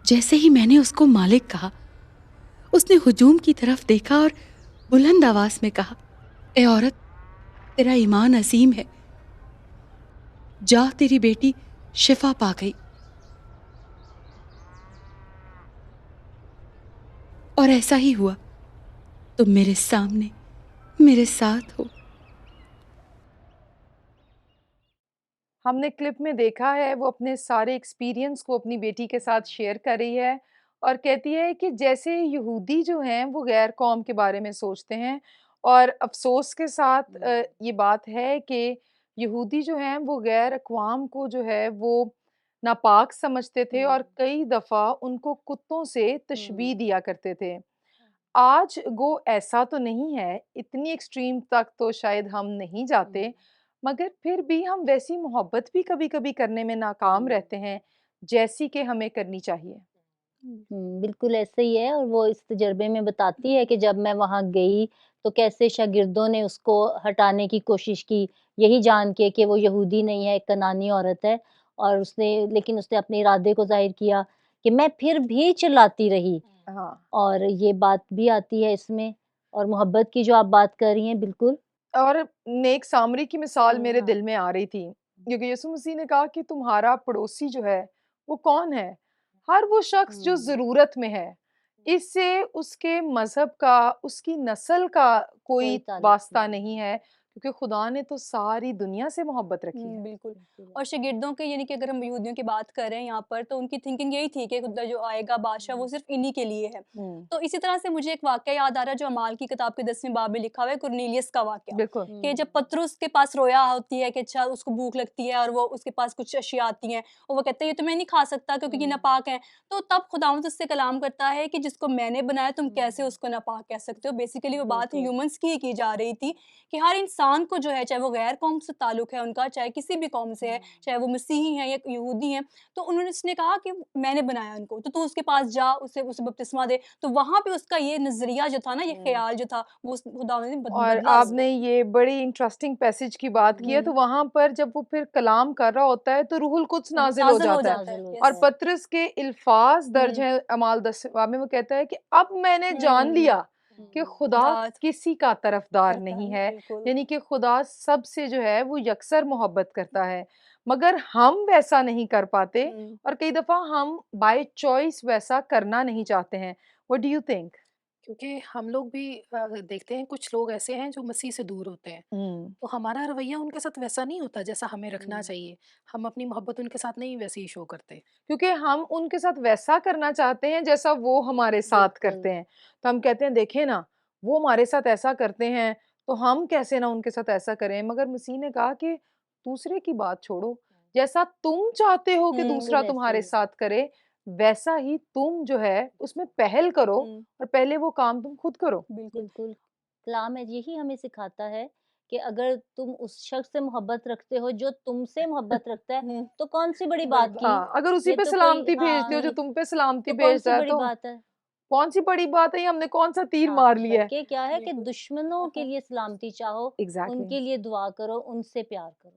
जैसे ही मैंने उसको मालिक कहा, उसने हुजूम की तरफ देखा और बुलंद आवाज में कहा, ए औरत, तेरा ईमान अजीम है, जा तेरी बेटी शिफा पा गई। और ऐसा ही हुआ। तुम मेरे सामने मेरे साथ हो। हमने क्लिप में देखा है वो अपने सारे एक्सपीरियंस को अपनी बेटी के साथ शेयर कर रही है और कहती है कि जैसे यहूदी जो हैं वो गैर कौम के बारे में सोचते हैं, और अफ़सोस के साथ ये बात है कि यहूदी जो हैं वो गैर अक़वाम को जो है वो नापाक समझते थे और कई दफ़ा उनको कुत्तों से तशबीह दिया करते थे। आज गो ऐसा तो नहीं है, इतनी एक्सट्रीम तक तो शायद हम नहीं जाते, मगर फिर भी हम वैसी मोहब्बत भी कभी-कभी करने में नाकाम रहते हैं, जैसी कि हमें करनी चाहिए। बिल्कुल ऐसे ही है और वो इस तजर्बे में बताती है कि जब मैं वहाँ गई, तो कैसे शागिर्दों ने उसको हटाने की कोशिश की, यही जान के कि वो यहूदी नहीं है, एक कनानी औरत है और लेकिन उसने अपने इरादे को ज़ाहिर किया कि मैं फिर भी चिल्लाती रही हाँ, और ये बात भी आती है इसमें और मोहब्बत की जो आप बात कर रही हैं, बिल्कुल। और नेक सामरी की मिसाल मेरे हाँ। दिल में आ रही थी, क्योंकि यीशु मसीह ने कहा कि तुम्हारा पड़ोसी जो है, वो कौन है? हर वो शख्स जो ज़रूरत में है। इससे उसके मज़हब का, उसकी नस्ल का कोई कोई ताल्लुक वास्ता नहीं। नहीं है, क्योंकि खुदा ने तो सारी दुनिया से मोहब्बत रखी है। बिल्कुल। बिल्कुल। और शागिर्दों के यानी कि अगर हम यहूदियों की बात करें यहाँ पर तो उनकी थिंकिंग यही थी कि खुदा जो आएगा बादशाह वो सिर्फ़ इन्हीं के लिए है। हुँ, तो इसी तरह से मुझे एक वाक़या याद आ रहा है जो अमाल की किताब के 10वें बाब में लिखा हुआ है, कुरनेलियस का वाक़या। बिल्कुल। कि जब पतरस के पास रोया होती है कि अच्छा उसको भूख लगती है और वो उसके पास कुछ अशिया आती हैं और वो कहता है ये तो मैं नहीं खा सकता क्योंकि ये नापाक है। तो तब खुदावंद उससे कलाम करता है कि जिसको मैंने बनाया तुम कैसे उसको नापाक कह सकते हो? बेसिकली वो बात बिल्कुल। ह्यूमन्स की ही की जा रही थी कि हर इंसान को जो है चाहे वो गैर कौम से ताल्लुक है उनका, चाहे किसी भी कौम से है, चाहे वो मसीही हैं या यहूदी हैं, तो उन्होंने उसने कहा कि मैंने बनाया उनको, तो तू उसके पास जा, उसे बपतिस्मा दे। तो वहाँ पे उसका ये नज़रिया जो था ना, ये ख़्याल जो था, वो उस खुदावंद ने और बदला आपने उसको। ये बड़ी इंटरेस्टिंग पैसेज की बात की है, तो वहाँ पर जब वो फिर कलाम कर रहा होता है, तो रूहुल कुद्स नाज़िल हो नाज़िल हो जाता है। जाता है। नाज़िल और होता यस। है। पतरस के अल्फाज़ दर्ज हुँ, हैं अमाल 10 में, वो कहता है कि अब मैंने जान हुँ, लिया कि खुदा खुदा किसी का तरफदार करता नहीं है, है, बिल्कुल। यानी कि खुदा सबसे जो है वो यकसर मोहब्बत करता है। मगर हम वैसा नहीं कर पाते हुँ। और कई दफ़ा हम बाय चॉइस वैसा करना नहीं चाहते हैं। What do you think? क्योंकि हम लोग भी देखते हैं कुछ लोग ऐसे हैं जो मसीह से दूर होते हैं, हुँ। तो हमारा रवैया उनके साथ वैसा नहीं होता जैसा हमें रखना हुँ। चाहिए। हम अपनी मोहब्बत उनके साथ नहीं वैसे ही शो करते। क्योंकि हम उनके साथ वैसा करना चाहते हैं जैसा वो हमारे साथ बिल्कुल। करते हैं। तो हम कहते हैं देखें ना, वो हमारे साथ ऐसा करते हैं, तो हम कैसे ना उनके साथ ऐसा करें। मगर मसीह ने कहा कि दूसरे की बात छोड़ो, जैसा तुम चाहते हो कि हुँ, दूसरा बिल्कुल ऐसे तुम्हारे ही। साथ करे, वैसा ही तुम जो है उसमें पहल करो हुँ, और पहले वो काम तुम खुद करो। बिल्कुल। बिल्कुल। कलाम है यही हमें सिखाता है कि अगर तुम उस शख्स से मोहब्बत रखते हो जो तुमसे मोहब्बत रखता है, हुँ, तो कौन-सी बड़ी बड़ी बात बात। की? हाँ, अगर उसी ये पे तो कोई सलामती भेजते हो हाँ, जो तुम पे सलामती तो भेजता कौन-सी है, बड़ी तो बात है? कौन-सी बड़ी बात है, ये हमने कौन-सा तीर हाँ, मार लिया है। बल्कि क्या है कि बिल्कुल। दुश्मनों के लिए सलामती चाहो, एग्ज़ैक्टली। उनके लिए दुआ करो, उनसे प्यार करो।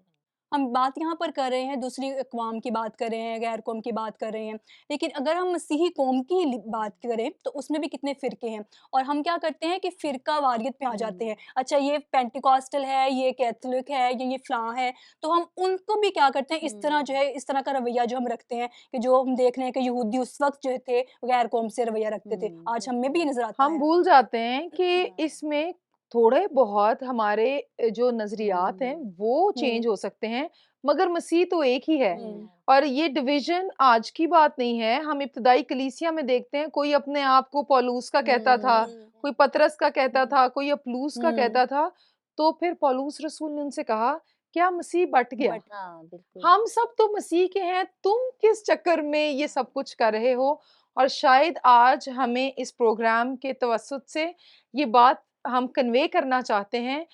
हम बात यहाँ पर कर रहे हैं दूसरी अक़वाम की बात कर रहे हैं, गैर कौम की बात कर रहे हैं। लेकिन अगर हम मसीही कौम की बात करें तो उसमें भी कितने फ़िरके हैं और हम क्या करते हैं कि फ़िरका वारियत में आ जाते हैं। अच्छा ये पेंटिकॉस्टल है, ये कैथोलिक है, ये फ़लाँ है, तो हम उनको भी क्या करते हैं इस तरह जो है इस तरह का रवैया जो हम रखते हैं कि जो हम देख रहे हैं कि यहूदी उस वक़्त जो थे गैर कौम से रवैया रखते थे। आज हम में भी ये नज़र आता हम है। भूल जाते हैं कि इसमें थोड़े बहुत हमारे जो नज़रियात हैं वो हुँ, चेंज हो सकते हैं, मगर मसीह तो एक ही है। हुँ, और ये डिवीज़न आज की बात नहीं है, हम इब्तिदाई कलीसिया में देखते हैं, कोई अपने आप को पौलुस का कहता था, हुँ, कोई पतरस का कहता हुँ, था, कोई अपुल्लोस का हुँ, कहता था। तो फिर पौलुस रसूल ने उनसे कहा क्या मसीह बट गया? बट हाँ, बिल्कुल। हम सब तो मसीह के हैं, तुम किस चक्कर में ये सब कुछ कर रहे हो? और शायद आज हमें इस प्रोग्राम के तवज्जुद से ये बात हम कन्वे करना चाहते हैं,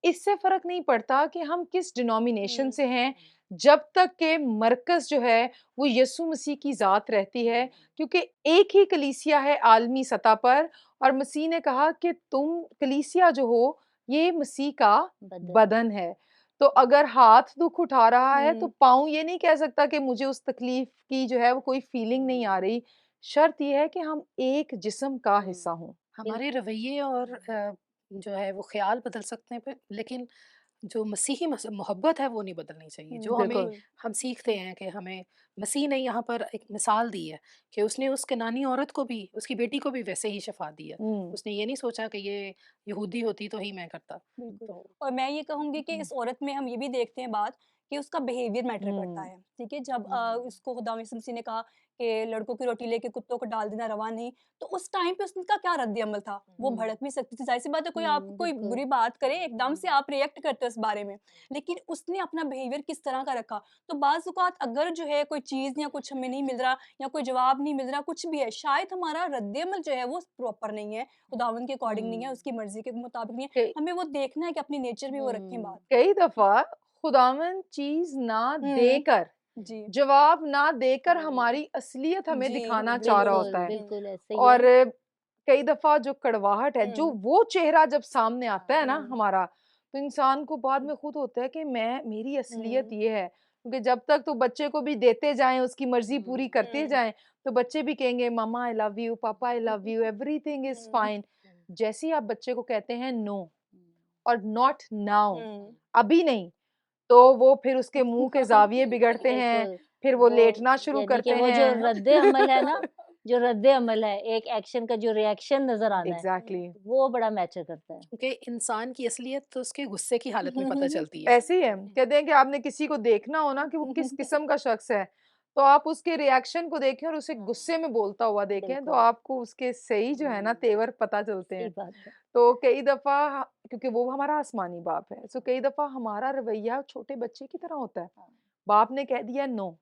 इससे फ़र्क नहीं पड़ता कि हम किस डिनोमिनेशन से हैं, जब तक के मरकज़ जो है वो यीशु मसीह की ज़ात रहती है, क्योंकि एक ही कलीसिया है आलमी सतह पर और मसीह ने कहा कि तुम कलीसिया जो हो, ये मसीह का बदन। बदन है। तो अगर हाथ दुःख उठा रहा है तो हुँ। पाँव ये नहीं कह सकता कि मुझे उस तकलीफ़ की जो है वो कोई फ़ीलिंग नहीं आ रही। शर्त ये है कि हम एक जिस्म का हिस्सा हों। हमारे रवैये और जो है वो ख़्याल बदल सकते हैं, लेकिन जो मसीही मोहब्बत है वो नहीं बदलनी चाहिए। जो हमें बिल्कुल। हम सीखते हैं कि हमें मसीह ने यहाँ पर एक मिसाल दी है कि उसने उस कनानी औरत को भी, उसकी बेटी को भी वैसे ही शफ़ा दी है। हुँ, उसने ये नहीं सोचा कि ये यहूदी होती तो ही मैं करता। बिल्कुल। तो और मैं ये कहूँगी कि इस औरत में हम ये भी देखते हैं बात कि उसका बिहेवियर मैटर करता हुँ, है, ठीक है? जब उसको खुदा यीशु मसीह ने कहा कि लड़कों की रोटी लेके कुत्तों को डाल देना रवा नहीं, तो उस टाइम पे उसका क्या रद्द-ए-अमल था? वो भड़क भी सकती थी, ज़ाहिर-सी बात है कोई आप कोई बिल्कुल। बुरी बात करे, एकदम से आप रिएक्ट करते हो उस बारे में, लेकिन उसने अपना बिहेवियर किस तरह का रखा? तो बाज़ औक़ात अगर जो है कोई चीज़ या कुछ हमें नहीं मिल रहा या कोई जवाब नहीं मिल रहा, कुछ भी है, शायद हमारा रद्द-ए-अमल जो है वो प्रॉपर नहीं है, खुदावंद के अकॉर्डिंग नहीं है, उसकी मर्ज़ी के मुताबिक नहीं है। कई हमें वो देखना है कि अपनी नेचर भी वो रखें बात। कई दफ़ा खुदावंद चीज़ ना हुँ, देकर, जी। जवाब ना देकर हमारी असलियत हमें जी, दिखाना चाह रहा बिल्कुल। होता बिल्कुल, है। बिल्कुल ऐसे ही और है। कई दफ़ा जो कड़वाहट है, जो हुँ, वो चेहरा जब सामने आता है ना हुँ, हमारा, तो इंसान को बाद में खुद होता है कि मेरी असलियत हुँ, ये है। क्योंकि जब तक तो बच्चे को भी देते जाएँ, उसकी मर्ज़ी पूरी करते हुँ, जाएँ, तो बच्चे भी कहेंगे मम्मा आई लव यू, पापा I love you, everything is hmm, fine. जैसे ही आप बच्चे को कहते हैं नो और नॉट नाउ, हुँ। अभी नहीं, तो वो फिर उसके मुँह के ज़ाविये बिगड़ते हैं, बिल्कुल, फिर वो वो लेटना शुरू यानी कि करते वो जो हैं। रद्द-ए-अमल है ना, जो रद्द-ए-अमल है, एक एक्शन का जो रिएक्शन नज़र आना है, एग्ज़ैक्टली। वो बड़ा मैटर करता है। क्योंकि इंसान की असलियत तो उसके गुस्से की हालत में पता चलती है। ऐसे ही है। कहते हैं कि आपने किसी को देखना हो ना कि वो किस किस्म का शख्स है, तो आप उसके रिएक्शन को देखें और उसे गुस्से में बोलता हुआ देखें, तो बिल्कुल, आपको उसके सही जो है ना तेवर पता चलते सही हैं। बात है। तो कई दफ़ा क्योंकि वो हमारा आसमानी बाप है, सो कई दफ़ा हमारा रवैया छोटे बच्चे की तरह होता है। हाँ, बाप ने कह दिया नो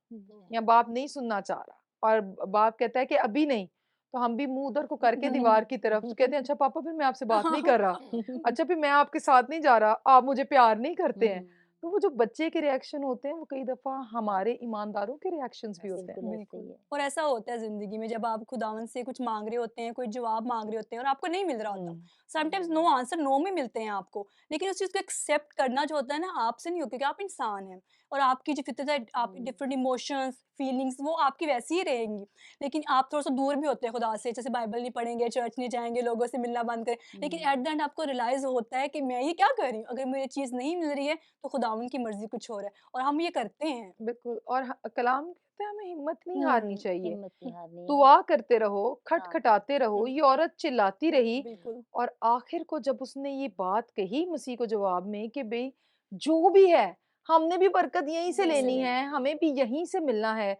या बाप नहीं सुनना चाह रहा और बाप कहता है कि अभी नहीं, तो हम भी मुँह उधर को करके दीवार की तरफ तो कहते हैं अच्छा पापा फिर मैं आपसे बात नहीं कर रहा। अच्छा फिर मैं आपके साथ नहीं जा रहा, आप मुझे प्यार नहीं करते हैं। हुँ, तो वो जो बच्चे के रिएक्शन होते हैं वो कई दफ़ा हाँ, हमारे ईमानदारों के रिएक्शंस भी होते हैं। बिल्कुल ऐसे ही बिल्कुल। है। और ऐसा होता है ज़िंदगी में जब आप खुदावंद से कुछ माँग रहे होते हैं, कोई जवाब माँग रहे होते हैं और आपको नहीं मिल रहा होता। हुँ, समटाइम्स नो आंसर नो में मिलते हैं आपको, लेकिन उस चीज़ को एक्सेप्ट करना जो होता है ना आपसे नहीं होता क्योंकि आप इंसान हैं और आपकी जो फितरत है, आप डिफरेंट इमोशंस, फीलिंग्स वो आपकी वैसी ही रहेंगी। लेकिन आप थोड़ा-सा दूर भी होते हैं खुदा से, जैसे बाइबल नहीं पढ़ेंगे, चर्च नहीं जाएँगे, लोगों से मिलना बंद करें। लेकिन एट द एंड आपको रियलाइज़ होता है कि मैं ये क्या कर रही हूँ? अगर मुझे चीज़ नहीं मिल रही है, तो खुदावंद की मर्ज़ी कुछ और है और हम ये करते हैं। बिल्कुल और कलाम कहता है हमें हिम्मत नहीं हारनी हुँ, चाहिए। हिम्मत नहीं हारनी है। दुआ करते रहो, हाँ, खटखटाते रहो, हुँ, ये औरत चिल्लाती रही बिल्कुल। और आखिर को जब उसने ये बात कही मसीह को जवाब में कि भई जो भी है, हमने भी बरकत यहीं से यहीं से लेनी लेना है, है। हमें भी यहीं से मिलना है।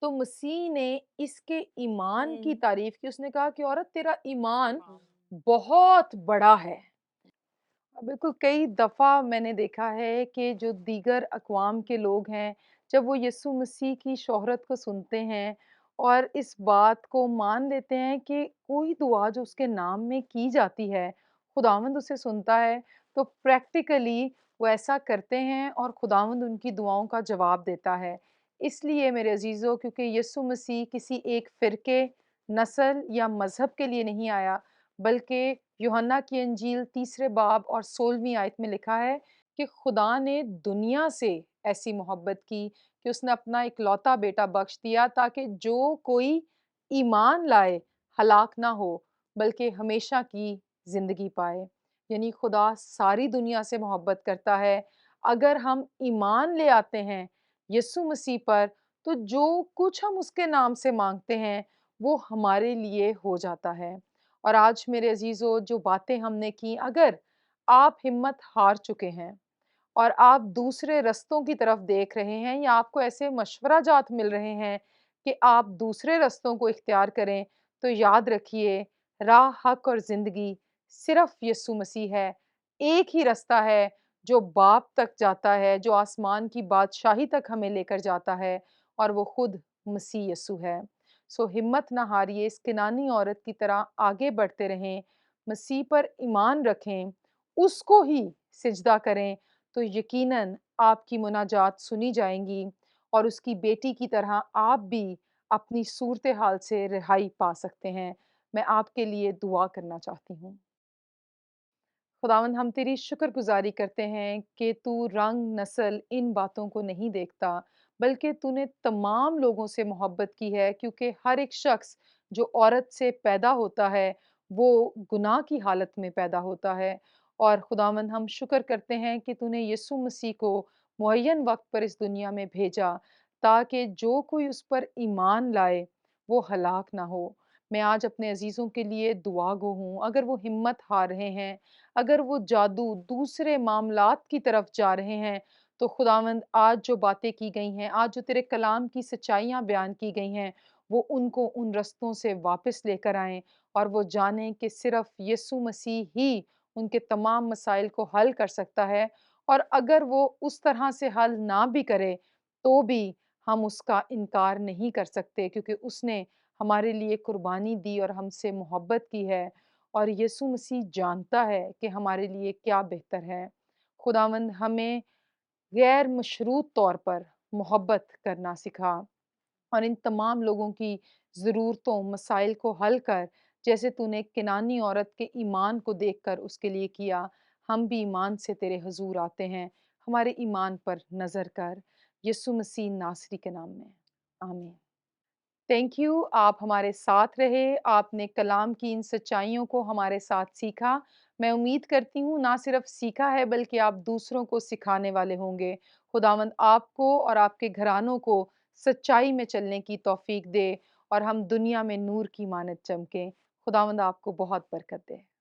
तो मसीह ने इसके ईमान की हुँ, तारीफ़ की, उसने कहा कि औरत तेरा ईमान बहुत बड़ा है। बिल्कुल, कई दफ़ा मैंने देखा है कि जो दीगर अक़वाम के लोग हैं, जब वो यीशु मसीह की शोहरत को सुनते हैं और इस बात को मान लेते हैं कि कोई दुआ जो उसके नाम में की जाती है, खुदावंद उसे सुनता है, तो प्रैक्टिकली वो ऐसा करते हैं और खुदावंद उनकी दुआओं का जवाब देता है। इसलिए मेरे अज़ीज़ों क्योंकि यीशु मसीह किसी एक फ़िरके, नस्ल या मज़हब के लिए नहीं आया, बल्कि यूहन्ना की इंजील तीसरे बाब और 16वीं आयत में लिखा है कि खुदा ने दुनिया से ऐसी मोहब्बत की कि उसने अपना इकलौता बेटा बख्श दिया ताकि जो कोई ईमान लाए हलाक ना हो बल्कि हमेशा की ज़िंदगी पाए। यानी खुदा सारी दुनिया से मोहब्बत करता है। अगर हम ईमान ले आते हैं यीशु मसीह पर तो जो कुछ हम उसके नाम से माँगते हैं वो हमारे लिए हो जाता है। और आज मेरे अजीज़ों जो बातें हमने की अगर आप हिम्मत हार चुके हैं और आप दूसरे रास्तों की तरफ देख रहे हैं या आपको ऐसे मशवरा जात मिल रहे हैं कि आप दूसरे रास्तों को इख्तियार करें, तो याद रखिए राह, हक और ज़िंदगी सिर्फ़ यीशु मसीह है। एक ही रास्ता है जो बाप तक जाता है, जो आसमान की बादशाही तक हमें लेकर जाता है, और वो खुद मसीह यीशु है। सो हिम्मत ना हारिए, इस किनानी औरत की तरह आगे बढ़ते रहें, मसीह पर ईमान रखें, उसको ही सिजदा करें, तो यकीनन आपकी मुनाजात सुनी जाएँगी और उसकी बेटी की तरह आप भी अपनी सूरत-ए-हाल से रिहाई पा सकते हैं। मैं आपके लिए दुआ करना चाहती हूँ। खुदावंद, हम तेरी शुक्रगुज़ारी करते हैं कि तू रंग, नस्ल इन बातों को नहीं देखता, बल्कि तूने तमाम लोगों से मोहब्बत की है, क्योंकि हर एक शख्स जो औरत से पैदा होता है, वो गुनाह की हालत में पैदा होता है। और खुदावंद, हम शुक्र करते हैं कि तूने यीशु मसीह को मुअय्यन वक़्त पर इस दुनिया में भेजा, ताकि जो कोई उस पर ईमान लाए, वो हलाक ना हो। मैं आज अपने अज़ीज़ों के लिए दुआ-गो हूँ, अगर वो हिम्मत हार रहे हैं, अगर वो जादू दूसरे मामलात की तरफ जा रहे हैं, तो खुदावंद, आज जो बातें की गई हैं, आज जो तेरे कलाम की सच्चाइयाँ बयान की गई हैं, वो उनको उन रस्तों से वापस लेकर आएँ और वो जानें कि सिर्फ़ यीशु मसीह ही उनके तमाम मसाइल को हल कर सकता है। और अगर वो उस तरह से हल ना भी करे, तो भी हम उसका इनकार नहीं कर सकते, क्योंकि उसने हमारे लिए कुर्बानी दी और हमसे मोहब्बत की है। और यीशु मसीह जानता है कि हमारे लिए क्या बेहतर है। खुदावंद, हमें गैर मशरूत तौर पर मोहब्बत करना सिखा और इन तमाम लोगों की ज़रूरतों, मसाइल को हल कर, जैसे तूने किनानी औरत के ईमान को देखकर उसके लिए किया, हम भी ईमान से तेरे हज़ूर आते हैं। हमारे ईमान पर नज़र कर, यीशु मसीह नासरी के नाम में। आमीन। थैंक यू, आप हमारे साथ रहे, आपने कलाम की इन सच्चाइयों को हमारे साथ सीखा। मैं उम्मीद करती हूँ ना सिर्फ़ सीखा है, बल्कि आप दूसरों को सिखाने वाले होंगे। खुदावंद आपको और आपके घरानों को सच्चाई में चलने की तौफ़ीक दे और हम दुनिया में नूर की मानद चमकें। खुदावंद आपको बहुत बरकत दे।